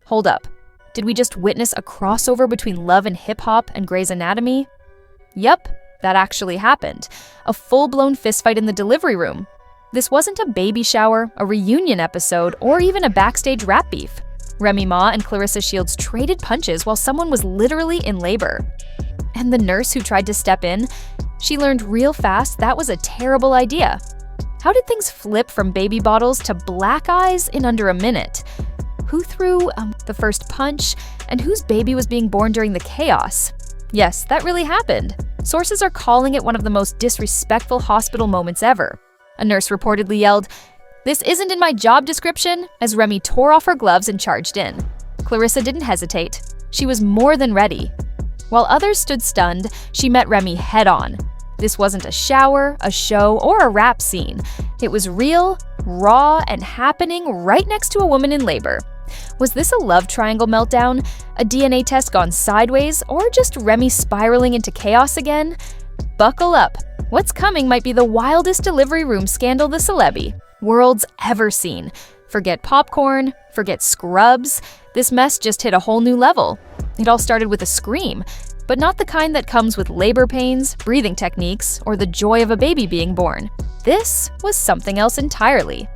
Hold up. Did we just witness a crossover between Love and Hip Hop and Grey's Anatomy? Yup, that actually happened. A full-blown fistfight in the delivery room. This wasn't a baby shower, a reunion episode, or even a backstage rap beef. Remy Ma and Claressa Shields traded punches while someone was literally in labor. And the nurse who tried to step in, she learned real fast that was a terrible idea. How did things flip from baby bottles to black eyes in under a minute? Who threw the first punch, and whose baby was being born during the chaos? Yes, that really happened. Sources are calling it one of the most disrespectful hospital moments ever. A nurse reportedly yelled, "This isn't in my job description," as Remy tore off her gloves and charged in. Claressa didn't hesitate. She was more than ready. While others stood stunned, she met Remy head-on. This wasn't a shower, a show, or a rap scene. It was real, raw, and happening right next to a woman in labor. Was this a love triangle meltdown, a DNA test gone sideways, or just Remy spiraling into chaos again? Buckle up. What's coming might be the wildest delivery room scandal the celebi world's ever seen. Forget popcorn, forget scrubs. This mess just hit a whole new level. It all started with a scream, but not the kind that comes with labor pains, breathing techniques, or the joy of a baby being born. This was something else entirely.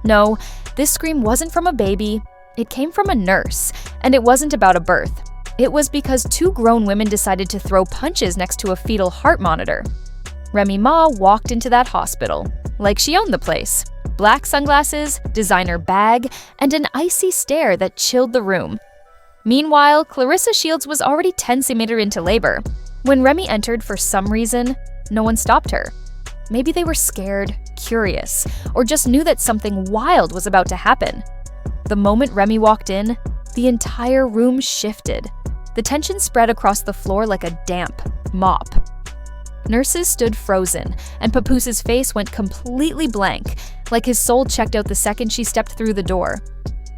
No, this scream wasn't from a baby. It came from a nurse, and it wasn't about a birth. It was because two grown women decided to throw punches next to a fetal heart monitor. Remy Ma walked into that hospital, like she owned the place. Black sunglasses, designer bag, and an icy stare that chilled the room. Meanwhile, Claressa Shields was already 10 centimeters into labor. When Remy entered, for some reason, no one stopped her. Maybe they were scared, curious, or just knew that something wild was about to happen. The moment Remy walked in, the entire room shifted. The tension spread across the floor like a damp mop. Nurses stood frozen, and Papoose's face went completely blank, like his soul checked out the second she stepped through the door.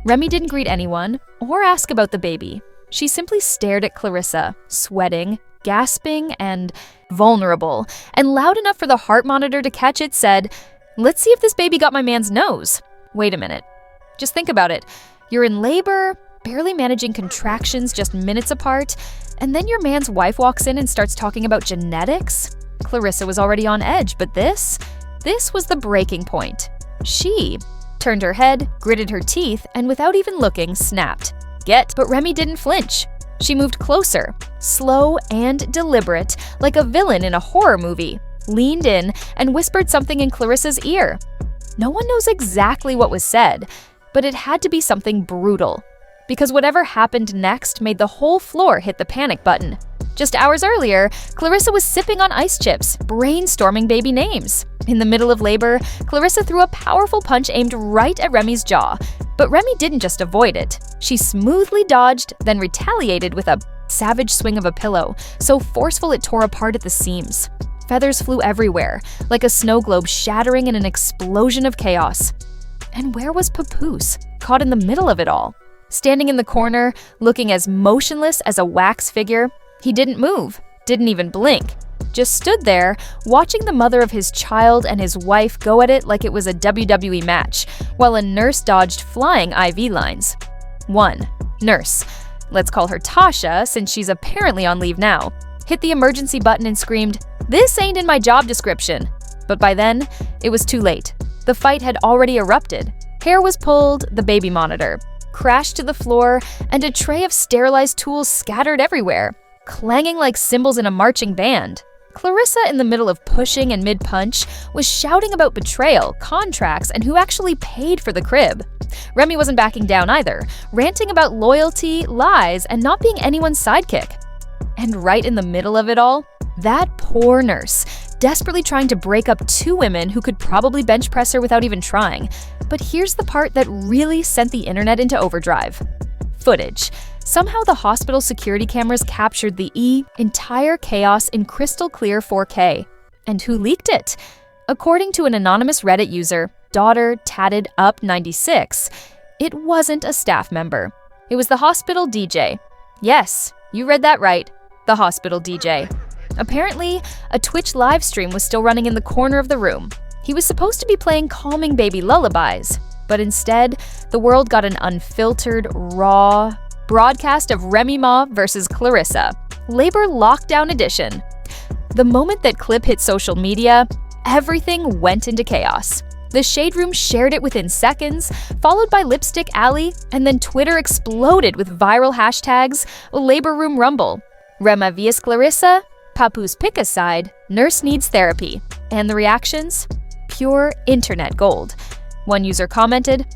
Remy didn't greet anyone or ask about the baby. She simply stared at Claressa, sweating, gasping, and vulnerable, and loud enough for the heart monitor to catch it said, "Let's see if this baby got my man's nose." Wait a minute. Just think about it. You're in labor, barely managing contractions just minutes apart, and then your man's wife walks in and starts talking about genetics? Claressa was already on edge, but this was the breaking point. She turned her head, gritted her teeth, and without even looking, snapped. But Remy didn't flinch. She moved closer, slow and deliberate, like a villain in a horror movie, leaned in and whispered something in Claressa's ear. No one knows exactly what was said, but it had to be something brutal. Because whatever happened next made the whole floor hit the panic button. Just hours earlier, Claressa was sipping on ice chips, brainstorming baby names. In the middle of labor, Claressa threw a powerful punch aimed right at Remy's jaw. But Remy didn't just avoid it. She smoothly dodged, then retaliated with a savage swing of a pillow, so forceful it tore apart at the seams. Feathers flew everywhere, like a snow globe shattering in an explosion of chaos. And where was Papoose, caught in the middle of it all? Standing in the corner, looking as motionless as a wax figure, he didn't move, didn't even blink. Just stood there, watching the mother of his child and his wife go at it like it was a WWE match, while a nurse dodged flying IV lines. One nurse, let's call her Tasha since she's apparently on leave now, hit the emergency button and screamed, "This ain't in my job description." But by then, it was too late. The fight had already erupted. Hair was pulled, the baby monitor crashed to the floor, and a tray of sterilized tools scattered everywhere, clanging like cymbals in a marching band. Claressa, in the middle of pushing and mid-punch, was shouting about betrayal, contracts, and who actually paid for the crib. Remy wasn't backing down either, ranting about loyalty, lies, and not being anyone's sidekick. And right in the middle of it all, that poor nurse, desperately trying to break up two women who could probably bench press her without even trying. But here's the part that really sent the internet into overdrive. Footage. Somehow the hospital security cameras captured the entire chaos in crystal clear 4K. And who leaked it? According to an anonymous Reddit user, Daughter Tatted Up 96, it wasn't a staff member. It was the hospital DJ. Yes, you read that right, the hospital DJ. Apparently, a Twitch live stream was still running in the corner of the room. He was supposed to be playing calming baby lullabies. But instead, the world got an unfiltered, raw broadcast of Remy Ma versus Claressa, Labor Lockdown Edition. The moment that clip hit social media, everything went into chaos. The Shade Room shared it within seconds, followed by Lipstick Alley, and then Twitter exploded with viral hashtags Labor Room Rumble, Remy vs Claressa, Papoose pick a side, Nurse needs therapy. And the reactions? Pure internet gold. One user commented,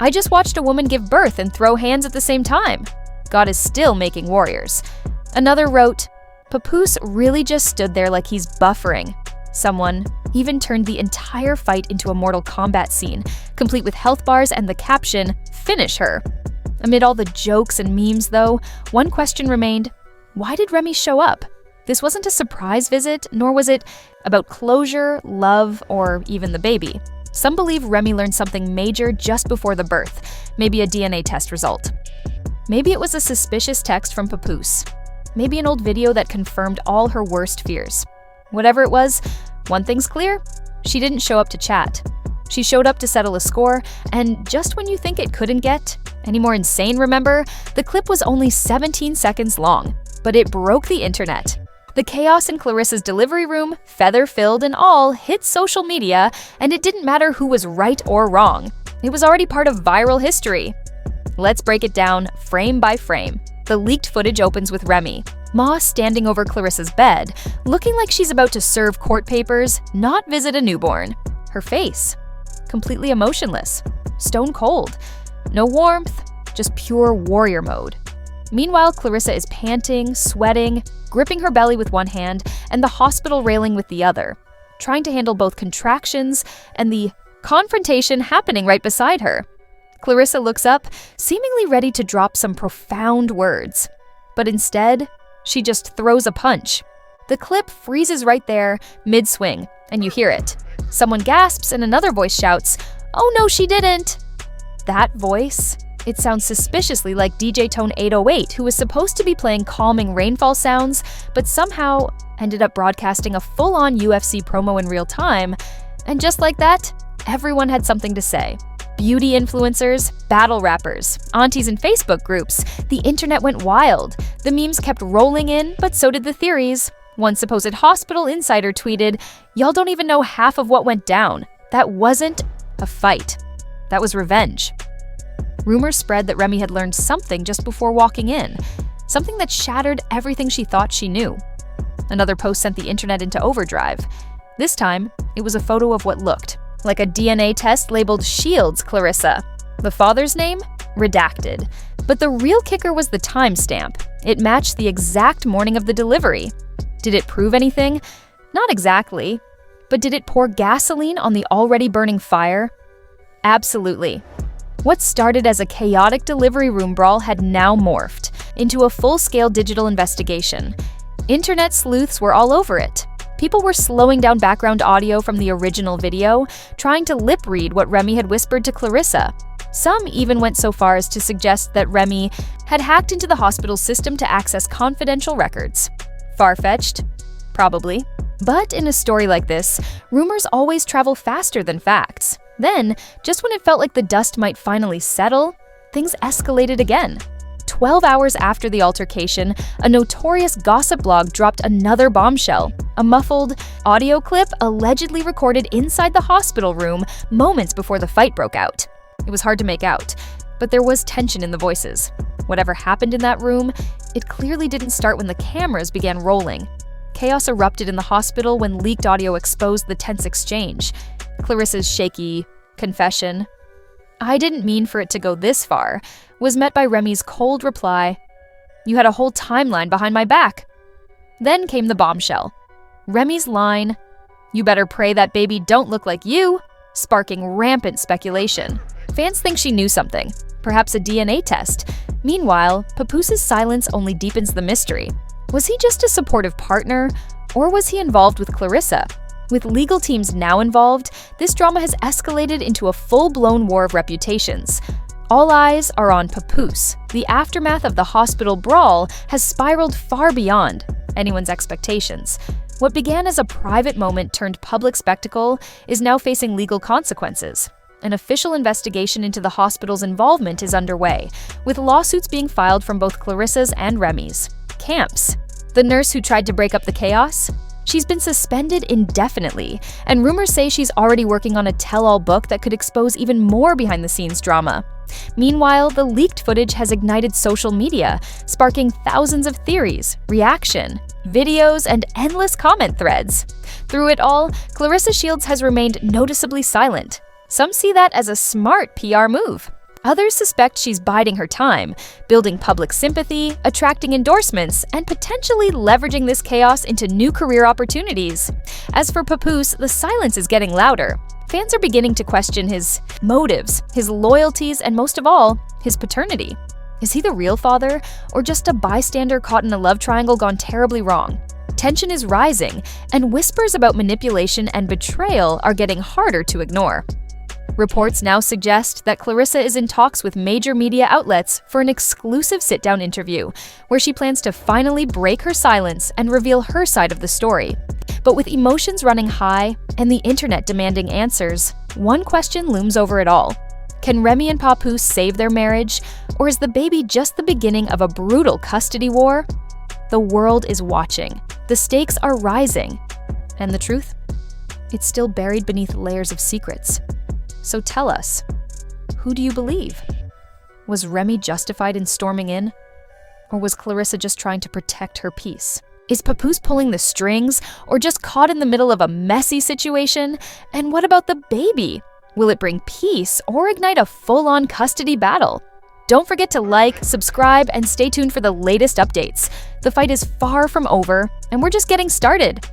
"I just watched a woman give birth and throw hands at the same time. God is still making warriors." Another wrote, "Papoose really just stood there like he's buffering." Someone even turned the entire fight into a Mortal Kombat scene, complete with health bars and the caption, "Finish her." Amid all the jokes and memes, though, one question remained: why did Remy show up? This wasn't a surprise visit, nor was it about closure, love, or even the baby. Some believe Remy learned something major just before the birth, maybe a DNA test result. Maybe it was a suspicious text from Papoose. Maybe an old video that confirmed all her worst fears. Whatever it was, one thing's clear: she didn't show up to chat. She showed up to settle a score, and just when you think it couldn't get any more insane, remember, the clip was only 17 seconds long, but it broke the internet. The chaos in Claressa's delivery room, feather-filled and all, hit social media, and it didn't matter who was right or wrong. It was already part of viral history. Let's break it down frame by frame. The leaked footage opens with Remy, Ma standing over Claressa's bed, looking like she's about to serve court papers, not visit a newborn. Her face, completely emotionless, stone cold. No warmth, just pure warrior mode. Meanwhile, Claressa is panting, sweating, gripping her belly with one hand and the hospital railing with the other, trying to handle both contractions and the confrontation happening right beside her. Claressa looks up, seemingly ready to drop some profound words. But instead, she just throws a punch. The clip freezes right there, mid-swing, and you hear it. Someone gasps and another voice shouts, "Oh no, she didn't!" That voice? It sounds suspiciously like DJ Tone 808, who was supposed to be playing calming rainfall sounds, but somehow ended up broadcasting a full-on UFC promo in real time. And just like that, everyone had something to say. Beauty influencers, battle rappers, aunties in Facebook groups. The internet went wild. The memes kept rolling in, but so did the theories. One supposed hospital insider tweeted, "Y'all don't even know half of what went down. That wasn't a fight. That was revenge." Rumors spread that Remy had learned something just before walking in, something that shattered everything she thought she knew. Another post sent the internet into overdrive. This time, it was a photo of what looked like a DNA test labeled Shields Claressa. The father's name? Redacted. But the real kicker was the timestamp. It matched the exact morning of the delivery. Did it prove anything? Not exactly. But did it pour gasoline on the already burning fire? Absolutely. What started as a chaotic delivery room brawl had now morphed into a full-scale digital investigation. Internet sleuths were all over it. People were slowing down background audio from the original video, trying to lip-read what Remy had whispered to Claressa. Some even went so far as to suggest that Remy had hacked into the hospital's system to access confidential records. Far-fetched? Probably. But in a story like this, rumors always travel faster than facts. Then, just when it felt like the dust might finally settle, things escalated again. 12 hours after the altercation, a notorious gossip blog dropped another bombshell, a muffled audio clip allegedly recorded inside the hospital room moments before the fight broke out. It was hard to make out, but there was tension in the voices. Whatever happened in that room, it clearly didn't start when the cameras began rolling. Chaos erupted in the hospital when leaked audio exposed the tense exchange. Claressa's shaky confession, "I didn't mean for it to go this far," was met by Remy's cold reply, "You had a whole timeline behind my back." Then came the bombshell. Remy's line, "You better pray that baby don't look like you," sparking rampant speculation. Fans think she knew something, perhaps a DNA test. Meanwhile, Papoose's silence only deepens the mystery. Was he just a supportive partner, or was he involved with Claressa? With legal teams now involved, this drama has escalated into a full-blown war of reputations. All eyes are on Papoose. The aftermath of the hospital brawl has spiraled far beyond anyone's expectations. What began as a private moment turned public spectacle is now facing legal consequences. An official investigation into the hospital's involvement is underway, with lawsuits being filed from both Claressa's and Remy's camps. The nurse who tried to break up the chaos? She's been suspended indefinitely, and rumors say she's already working on a tell-all book that could expose even more behind-the-scenes drama. Meanwhile, the leaked footage has ignited social media, sparking thousands of theories, reaction, videos, and endless comment threads. Through it all, Claressa Shields has remained noticeably silent. Some see that as a smart PR move. Others suspect she's biding her time, building public sympathy, attracting endorsements, and potentially leveraging this chaos into new career opportunities. As for Papoose, the silence is getting louder. Fans are beginning to question his motives, his loyalties, and most of all, his paternity. Is he the real father, or just a bystander caught in a love triangle gone terribly wrong? Tension is rising, and whispers about manipulation and betrayal are getting harder to ignore. Reports now suggest that Claressa is in talks with major media outlets for an exclusive sit-down interview, where she plans to finally break her silence and reveal her side of the story. But with emotions running high and the internet demanding answers, one question looms over it all. Can Remy and Papoose save their marriage, or is the baby just the beginning of a brutal custody war? The world is watching. The stakes are rising. And the truth? It's still buried beneath layers of secrets. So tell us, who do you believe? Was Remy justified in storming in? Or was Claressa just trying to protect her peace? Is Papoose pulling the strings, or just caught in the middle of a messy situation? And what about the baby? Will it bring peace or ignite a full-on custody battle? Don't forget to like, subscribe, and stay tuned for the latest updates. The fight is far from over, and we're just getting started.